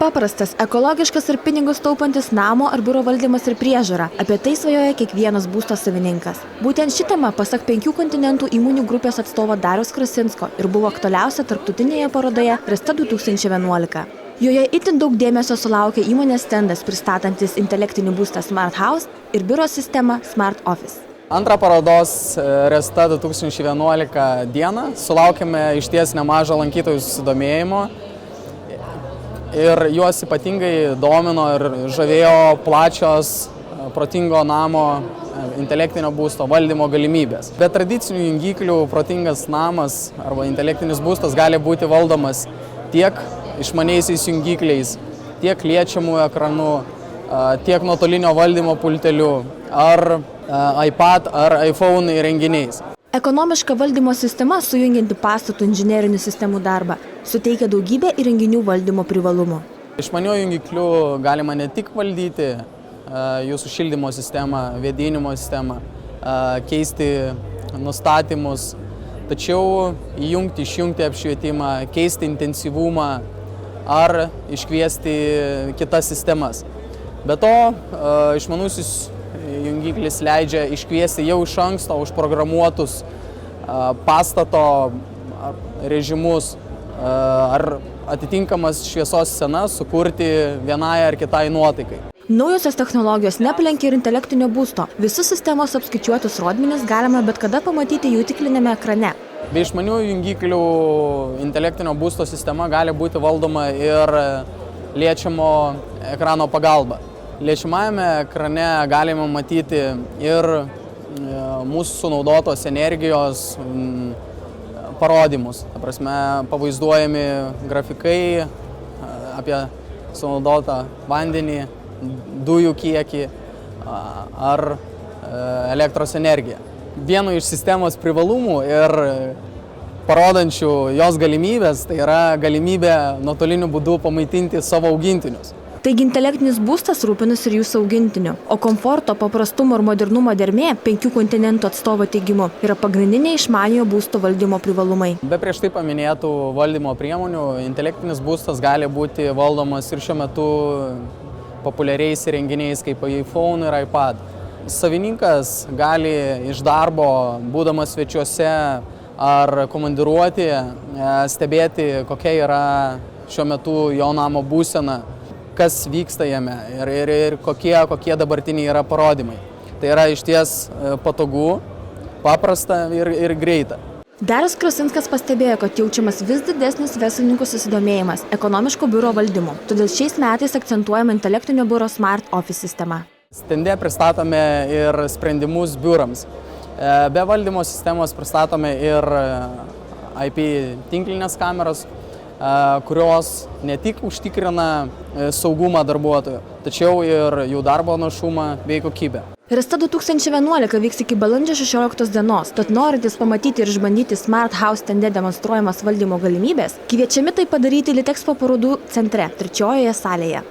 Paprastas, ekologiškas ir pinigus taupantis namo ar biuro valdymas ir priežiūra. Apie tai svajoja kiekvienas būsto savininkas. Būtent ši tema, pasak 5 kontinentų įmonių grupės atstovo Dariaus Krasinsko, ir buvo aktualiausia tarptautinėje parodoje Resta 2011. Joje itin daug dėmesio sulaukė įmonės stendas pristatantis intelektinį būstą Smart House ir biuro sistemą Smart Office. Antrą parodos Resta 2011 dieną sulaukėme išties nemažo lankytojų susidomėjimo ir juos ypatingai domino ir žavėjo plačios protingo namo intelektinio būsto valdymo galimybės. Be tradicinių jungiklių protingas namas arba intelektinis būstas gali būti valdomas tiek išmaniaisiais jungikliais, tiek liečiamų ekranų, tiek nuotolinio valdymo pulteliu ar iPad ar iPhone įrenginiais. Ekonomiška valdymo sistema, sujungianti pastatų inžinerinių sistemų darbą, suteikia daugybę įrenginių valdymo privalumų. Išmaniųjų jungiklių galima ne tik valdyti jūsų šildymo sistemą, vėdinimo sistemą, keisti nustatymus, tačiau įjungti, išjungti apšvietimą, keisti intensyvumą ar iškviesti kitas sistemas. Be to, išmanusis jungiklis leidžia iškviesti jau iš anksto užprogramuotus pastato režimus ar atitinkamas šviesos scenas sukurti vienai ar kitai nuotaikai. Naujosios technologijos neaplenkia ir intelektinio būsto. Visus sistemos apskaičiuotus rodmenis galima bet kada pamatyti jų tikliniame ekrane. Be išmaniųjų jungiklių intelektinio būsto sistema gali būti valdoma ir liečiamo ekrano pagalba. Liečiamajame ekrane galime matyti ir mūsų sunaudotos energijos parodymus. Ta prasme, pavaizduojami grafikai apie sunaudotą vandenį, dujų kiekį ar elektros energiją. Vienu iš sistemos privalumų ir parodančių jos galimybės, tai yra galimybė nuotoliniu būdu pamaitinti savo augintinius. Taigi intelektinis būstas rūpinasi ir jūsų augintiniu, o komforto, paprastumo ir modernumo dermė 5 kontinentų atstovo teigimu yra pagrindiniai išmaniojo būsto valdymo privalumai. Be prieš tai paminėtų valdymo priemonių, intelektinis būstas gali būti valdomas ir šiuo metu populiariais įrenginiais kaip iPhone ir iPad. Savininkas gali iš darbo, būdamas svečiuose ar komandiruoti, stebėti, kokia yra šiuo metu jo namo būsena, kas vyksta jame ir kokie dabartiniai yra parodymai. Tai yra išties patogu, paprasta ir greita. Darius Krasinskas pastebėjo, kad jaučiamas vis didesnis verslininkų susidomėjimas ekonomiško biuro valdymu. Todėl šiais metais akcentuojama intelektinio biuro Smart Office sistema. Stende pristatome ir sprendimus biurams. Be valdymo sistemos pristatome ir IP tinklinės kameras, kurios ne tik užtikrina saugumą darbuotojų, tačiau ir jų darbo našumą bei kokybę. Resta 2011 vyks iki balandžio 16 dienos, tad norintys pamatyti ir išbandyti Smart House stende demonstruojamas valdymo galimybės, kviečiami tai padaryti Litexpo parodų centre, 3-ojoje salėje.